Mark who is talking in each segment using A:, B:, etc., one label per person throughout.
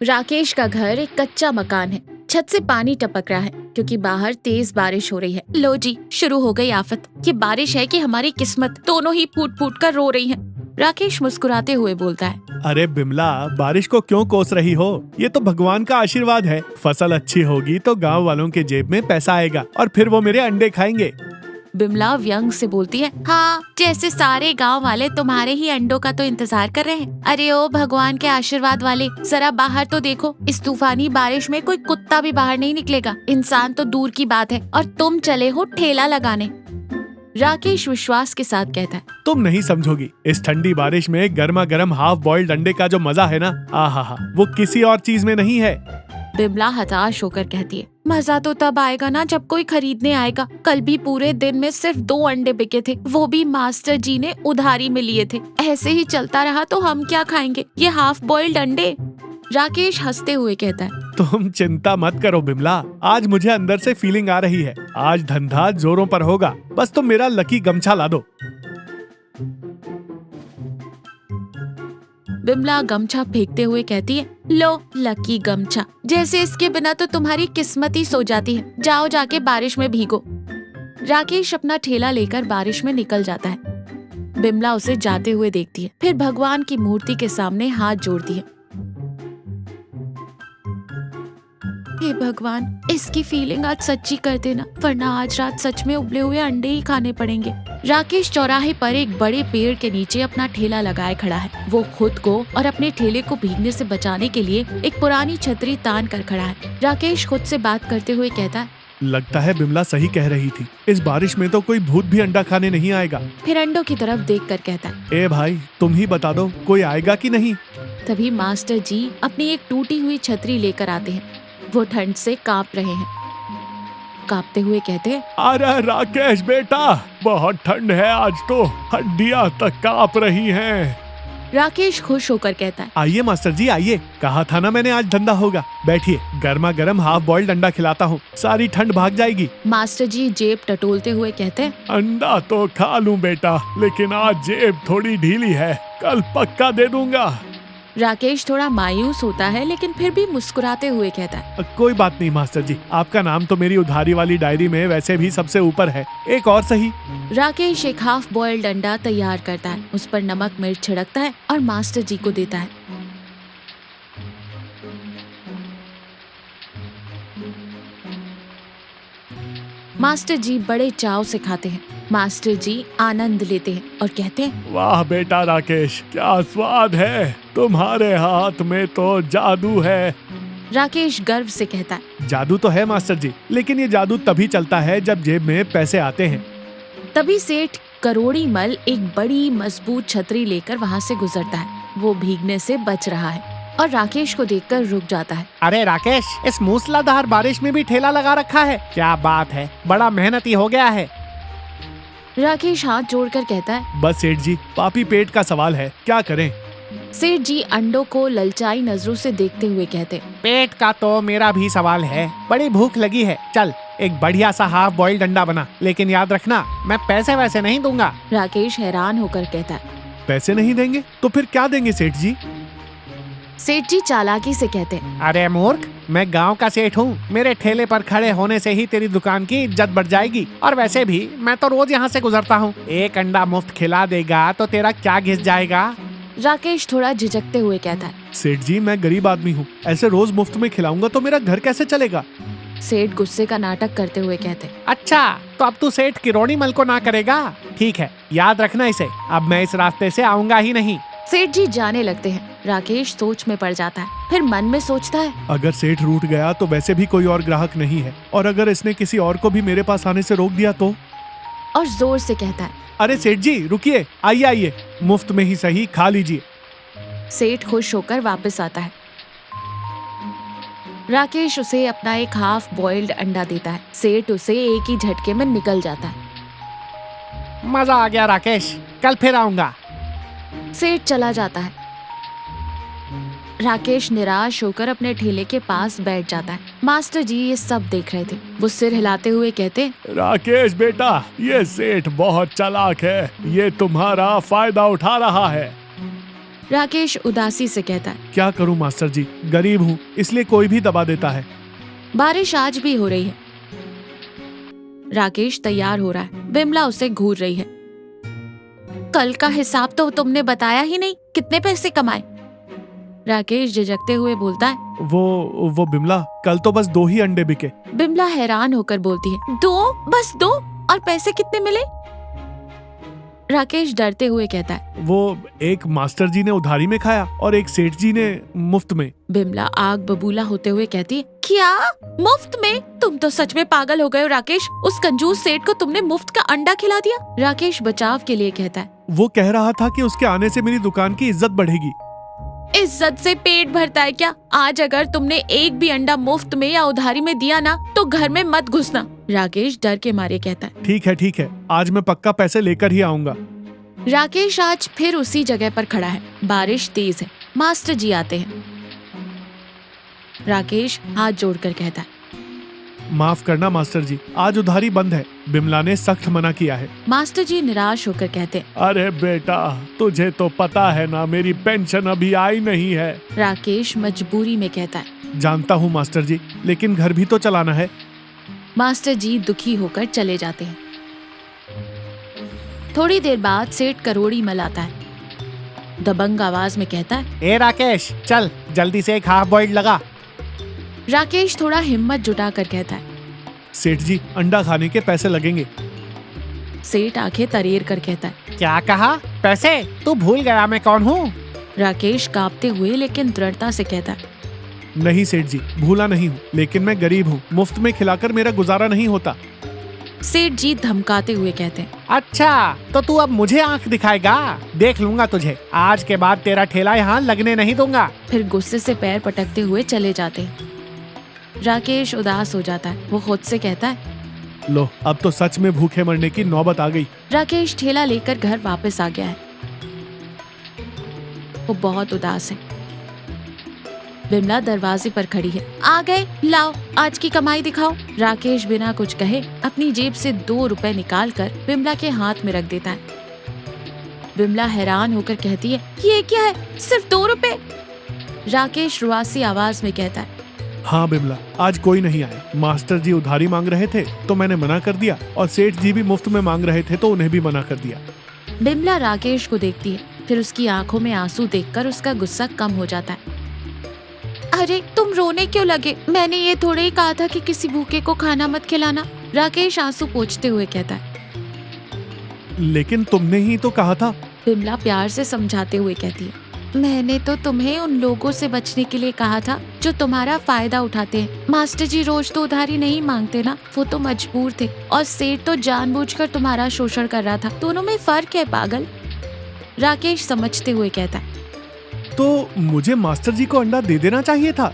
A: राकेश का घर एक कच्चा मकान है। छत से पानी टपक रहा है क्योंकि बाहर तेज बारिश हो रही है। लो जी, शुरू हो गई आफत। ये बारिश है कि हमारी किस्मत, दोनों ही फूट फूट कर रो रही हैं। राकेश मुस्कुराते हुए बोलता है,
B: अरे बिमला, बारिश को क्यों कोस रही हो? ये तो भगवान का आशीर्वाद है। फसल अच्छी होगी तो गांव वालों के जेब में पैसा आएगा और फिर वो मेरे अंडे खाएंगे।
A: बिमला व्यंग से बोलती है, हाँ, जैसे सारे गांव वाले तुम्हारे ही अंडों का तो इंतजार कर रहे हैं। अरे ओ भगवान के आशीर्वाद वाले, जरा बाहर तो देखो। इस तूफानी बारिश में कोई कुत्ता भी बाहर नहीं निकलेगा, इंसान तो दूर की बात है, और तुम चले हो ठेला लगाने। राकेश विश्वास के साथ कहता है,
B: तुम नहीं समझोगी। इस ठंडी बारिश में गर्मा गर्म हाफ बॉइल्ड अंडे का जो मजा है ना, आहा, वो किसी और चीज में नहीं है।
A: बिमला हताश होकर कहती है, मजा तो तब आएगा ना जब कोई खरीदने आएगा। कल भी पूरे दिन में सिर्फ 2 अंडे बिके थे, वो भी मास्टर जी ने उधारी में लिए थे। ऐसे ही चलता रहा तो हम क्या खाएंगे, ये हाफ बॉइल्ड अंडे। राकेश हंसते हुए कहता है,
B: तुम चिंता मत करो बिमला, आज मुझे अंदर से फीलिंग आ रही है। आज धंधा जोरों पर होगा, बस तुम मेरा लकी गमछा ला दो।
A: बिमला गमछा फेंकते हुए कहती है, लो लकी गमछा, जैसे इसके बिना तो तुम्हारी किस्मत ही सो जाती है। जाओ जाके बारिश में भीगो। राकेश अपना ठेला लेकर बारिश में निकल जाता है। बिमला उसे जाते हुए देखती है, फिर भगवान की मूर्ति के सामने हाथ जोड़ती है। हे भगवान, इसकी फीलिंग आज सच्ची कर देना, वरना आज रात सच में उबले हुए अंडे ही खाने पड़ेंगे। राकेश चौराहे पर एक बड़े पेड़ के नीचे अपना ठेला लगाए खड़ा है। वो खुद को और अपने ठेले को भीगने से बचाने के लिए एक पुरानी छतरी तान कर खड़ा है। राकेश खुद से बात करते हुए कहता है,
B: लगता है बिमला सही कह रही थी, इस बारिश में तो कोई भूत भी अंडा खाने नहीं आएगा।
A: फिर अंडों की तरफ देखकर कहता है,
B: ए भाई, तुम ही बता दो, कोई आएगा कि नहीं?
A: तभी मास्टर जी अपनी एक टूटी हुई छतरी लेकर आते हैं। वो ठंड से कांप रहे हैं। कांपते हुए कहते हैं,
B: अरे राकेश बेटा, बहुत ठंड है आज तो, हड्डियां तक कांप रही हैं।
A: राकेश खुश होकर कहता है,
B: आइए मास्टर जी आइए, कहा था ना मैंने आज धंधा होगा। बैठिए, गर्मा गर्म हाफ बॉइल्ड अंडा खिलाता हूँ, सारी ठंड भाग जाएगी।
A: मास्टर जी जेब टटोलते हुए कहते हैं,
B: अंडा तो खा लूं बेटा, लेकिन आज जेब थोड़ी ढीली है, कल पक्का दे दूंगा।
A: राकेश थोड़ा मायूस होता है, लेकिन फिर भी मुस्कुराते हुए कहता है,
B: कोई बात नहीं मास्टर जी, आपका नाम तो मेरी उधारी वाली डायरी में वैसे भी सबसे ऊपर है, एक और सही।
A: राकेश एक हाफ बॉइल्ड अंडा तैयार करता है, उस पर नमक मिर्च छिड़कता है और मास्टर जी को देता है। मास्टर जी बड़े चाव से खाते हैं। मास्टर जी आनंद लेते हैं और कहते हैं,
B: वाह बेटा राकेश, क्या स्वाद है, तुम्हारे हाथ में तो जादू है।
A: राकेश गर्व से कहता है,
B: जादू तो है मास्टर जी, लेकिन ये जादू तभी चलता है जब जेब में पैसे आते हैं।
A: तभी सेठ करोड़ी मल एक बड़ी मजबूत छतरी लेकर वहाँ से गुजरता है। वो भीगने से बच रहा है और राकेश को देखकर रुक जाता है।
C: अरे राकेश, इस मूसलाधार बारिश में भी ठेला लगा रखा है, क्या बात है, बड़ा मेहनती हो गया है।
A: राकेश हाथ जोड़कर कहता है,
B: बस सेठ जी, पापी पेट का सवाल है, क्या करें।
A: सेठ जी अंडों को ललचाई नजरों से देखते हुए कहते,
C: पेट का तो मेरा भी सवाल है, बड़ी भूख लगी है, चल एक बढ़िया सा हाफ बॉइल्ड अंडा बना, लेकिन याद रखना मैं पैसे वैसे नहीं दूंगा।
A: राकेश हैरान होकर कहता है,
B: पैसे नहीं देंगे तो फिर क्या देंगे सेठ जी?
A: सेठ जी चालाकी से कहते हैं,
C: अरे मूर्ख, मैं गांव का सेठ हूँ, मेरे ठेले पर खड़े होने से ही तेरी दुकान की इज्जत बढ़ जाएगी, और वैसे भी मैं तो रोज यहाँ से गुजरता हूँ, एक अंडा मुफ्त खिला देगा तो तेरा क्या घिस जाएगा।
A: राकेश थोड़ा झिझकते हुए कहता है,
B: सेठ जी, मैं गरीब आदमी हूँ, ऐसे रोज मुफ्त में खिलाऊंगा तो मेरा घर कैसे चलेगा?
A: सेठ गुस्से का नाटक करते हुए कहते,
C: अच्छा, तो अब तू सेठ किरोड़ी मल को ना करेगा, ठीक है, याद रखना इसे, अब मैं इस रास्ते से आऊंगा ही नहीं।
A: सेठ जी जाने लगते हैं। राकेश सोच में पड़ जाता है, फिर मन में सोचता है,
B: अगर सेठ रूठ गया तो वैसे भी कोई और ग्राहक नहीं है, और अगर इसने किसी और को भी मेरे पास आने से रोक दिया तो?
A: और जोर से कहता है,
B: अरे सेठ जी रुकिए, आइए आइए, मुफ्त में ही सही खा लीजिए।
A: सेठ खुश होकर वापस आता है। राकेश उसे अपना एक हाफ बॉइल्ड अंडा देता है। सेठ उसे एक ही झटके में निकल जाता है।
C: मजा आ गया राकेश, कल फिर आऊंगा।
A: सेठ चला जाता है। राकेश निराश होकर अपने ठेले के पास बैठ जाता है। मास्टर जी ये सब देख रहे थे। वो सिर हिलाते हुए कहते,
B: राकेश बेटा, ये सेठ बहुत चालाक है, ये तुम्हारा फायदा उठा रहा है।
A: राकेश उदासी से कहता है।
B: क्या करूं मास्टर जी, गरीब हूं इसलिए कोई भी दबा देता है।
A: बारिश आज भी हो रही है। राकेश तैयार हो रहा है। बिमला उसे घूर रही है। कल का हिसाब तो तुमने बताया ही नहीं, कितने पैसे कमाए? राकेश झिझकते हुए बोलता है।
B: वो बिमला, कल तो बस 2 ही अंडे बिके।
A: बिमला हैरान होकर बोलती है, 2? बस 2? और पैसे कितने मिले? राकेश डरते हुए कहता है।
B: वो एक मास्टर जी ने उधारी में खाया और एक सेठ जी ने मुफ्त में।
A: बिमला आग बबूला होते हुए कहती है, क्या मुफ्त में? तुम तो सच में पागल हो गए हो राकेश। उस कंजूस सेठ को तुमने मुफ्त का अंडा खिला दिया। राकेश बचाव के लिए कहता है।
B: वो कह रहा था कि उसके आने से मेरी दुकान की इज्जत बढ़ेगी।
A: इज्जत से पेट भरता है क्या? आज अगर तुमने एक भी अंडा मुफ्त में या उधारी में दिया ना तो घर में मत घुसना। राकेश डर के मारे कहता है।
B: ठीक है, आज मैं पक्का पैसे लेकर ही आऊंगा।
A: राकेश आज फिर उसी जगह पर खड़ा है। बारिश तेज है। मास्टर जी आते हैं। राकेश हाथ जोड़कर कहता है।
B: माफ करना मास्टर जी, आज उधारी बंद है, बिमला ने सख्त मना किया है।
A: मास्टर जी निराश होकर कहते हैं।
B: अरे बेटा, तुझे तो पता है ना, मेरी पेंशन अभी आई नहीं है।
A: राकेश मजबूरी में कहता है।
B: जानता हूँ मास्टर जी, लेकिन घर भी तो चलाना है।
A: मास्टर जी दुखी होकर चले जाते हैं। थोड़ी देर बाद सेठ करोड़ी मल आता है। दबंग आवाज में कहता है।
C: ए राकेश, चल जल्दी से एक हाफ बॉइल्ड लगा।
A: राकेश थोड़ा हिम्मत जुटाकर कहता है।
B: सेठ जी, अंडा खाने के पैसे लगेंगे।
A: सेठ आंखें तरेर कर कहता है।
C: क्या कहा? पैसे? तू भूल गया मैं कौन हूँ?
A: राकेश कांपते हुए लेकिन दृढ़ता से कहता है।
B: नहीं सेठ जी, भूला नहीं हूँ, लेकिन मैं गरीब हूँ, मुफ्त में खिलाकर मेरा गुजारा नहीं होता।
A: सेठ जी धमकाते हुए कहते हैं।
C: अच्छा, तो तू अब मुझे आंख दिखाएगा? देख लूंगा तुझे। आज के बाद तेरा ठेला यहाँ लगने नहीं दूंगा।
A: फिर गुस्से से पैर पटकते हुए चले जाते हैं। राकेश उदास हो जाता है। वो खुद से कहता है।
B: लो, अब तो सच में भूखे मरने की नौबत आ गई।
A: राकेश ठेला लेकर घर वापस आ गया है। वो बहुत उदास है। बिमला दरवाजे पर खड़ी है। आ गए, लाओ आज की कमाई दिखाओ। राकेश बिना कुछ कहे अपनी जेब से 2 रुपए निकालकर बिमला के हाथ में रख देता है। बिमला हैरान होकर कहती है, ये क्या है, सिर्फ 2 रुपए? राकेश रुआसी आवाज में कहता है।
B: हाँ बिमला, आज कोई नहीं आए। मास्टर जी उधारी मांग रहे थे तो मैंने मना कर दिया, और सेठ जी भी मुफ्त में मांग रहे थे तो उन्हें भी मना कर दिया।
A: बिमला राकेश को देखती है। फिर उसकी आंखों में आंसू देखकर उसका गुस्सा कम हो जाता है। अरे तुम रोने क्यों लगे? मैंने ये थोड़े ही कहा था कि किसी भूखे को खाना मत खिलाना। राकेश आंसू पोंछते हुए कहता है।
B: लेकिन तुमने ही तो कहा था।
A: बिमला प्यार से समझाते हुए कहती है। मैंने तो तुम्हें उन लोगों से बचने के लिए कहा था जो तुम्हारा फायदा उठाते हैं। मास्टर जी रोज तो उधारी नहीं मांगते ना, वो तो मजबूर थे, और सेठ तो जानबूझकर तुम्हारा शोषण कर रहा था। दोनों में फर्क है पागल। राकेश समझते हुए कहता है।
B: तो मुझे मास्टर जी को अंडा दे देना चाहिए था।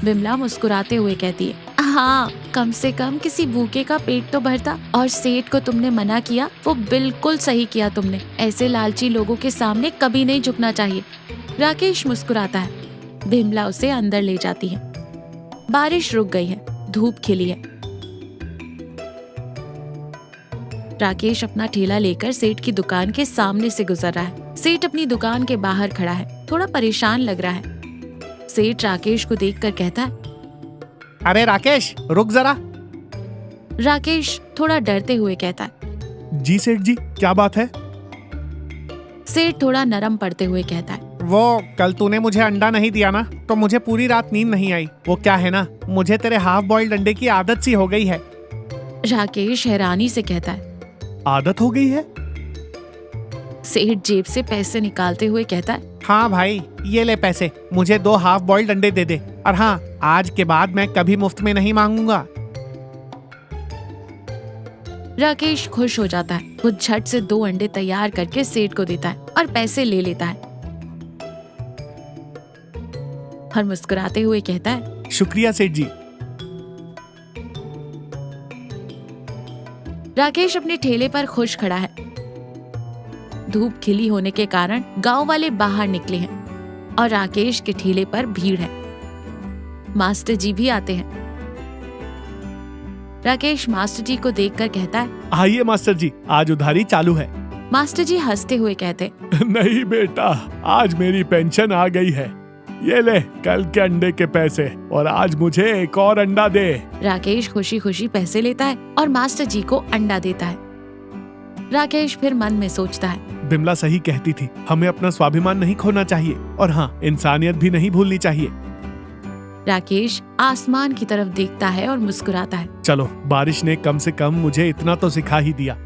A: बिमला मुस्कुराते हुए कहती है। हाँ, कम से कम किसी भूखे का पेट तो भरता। और सेठ को तुमने मना किया, वो बिल्कुल सही किया तुमने। ऐसे लालची लोगों के सामने कभी नहीं झुकना चाहिए। राकेश मुस्कुराता है। बिमला उसे अंदर ले जाती है। बारिश रुक गई है, धूप खिली है। राकेश अपना ठेला लेकर सेठ की दुकान के सामने से गुजर रहा है। सेठ अपनी दुकान के बाहर खड़ा है, थोड़ा परेशान लग रहा है। सेठ राकेश को देखकर कहता है।
C: अरे राकेश, रुक जरा।
A: राकेश थोड़ा डरते हुए कहता है।
B: जी सेठ जी, क्या बात है?
A: सेठ थोड़ा नरम पड़ते हुए कहता है।
C: वो कल तूने मुझे अंडा नहीं दिया ना, तो मुझे पूरी रात नींद नहीं आई। वो क्या है ना, मुझे तेरे हाफ बॉइल्ड अंडे की आदत सी हो गई है।
A: राकेश हैरानी से कहता है।
B: आदत हो गई है?
A: सेठ जेब से पैसे निकालते हुए कहता है।
C: हाँ भाई, ये ले पैसे, मुझे 2 हाफ बॉइल्ड अंडे दे दे। और हाँ, आज के बाद मैं कभी मुफ्त में नहीं मांगूंगा।
A: राकेश खुश हो जाता है। वो झट से 2 अंडे तैयार करके सेठ को देता है और पैसे ले लेता है और मुस्कुराते हुए कहता है।
B: शुक्रिया सेठ जी।
A: राकेश अपने ठेले पर खुश खड़ा है। धूप खिली होने के कारण गांव वाले बाहर निकले हैं और राकेश के ठेले पर भीड़ है। मास्टर जी भी आते हैं। राकेश मास्टर जी को देखकर कहता है।
B: आइए मास्टर जी, आज उधारी चालू है।
A: मास्टर जी हंसते हुए कहते,
B: नहीं बेटा, आज मेरी पेंशन आ गई है। ये ले कल के अंडे के पैसे, और आज मुझे एक और अंडा दे।
A: राकेश खुशी खुशी पैसे लेता है और मास्टर जी को अंडा देता है। राकेश फिर मन में सोचता है,
B: बिमला सही कहती थी, हमें अपना स्वाभिमान नहीं खोना चाहिए, और हाँ, इंसानियत भी नहीं भूलनी चाहिए।
A: राकेश आसमान की तरफ देखता है और मुस्कुराता है।
B: चलो, बारिश ने कम से कम मुझे इतना तो सिखा ही दिया।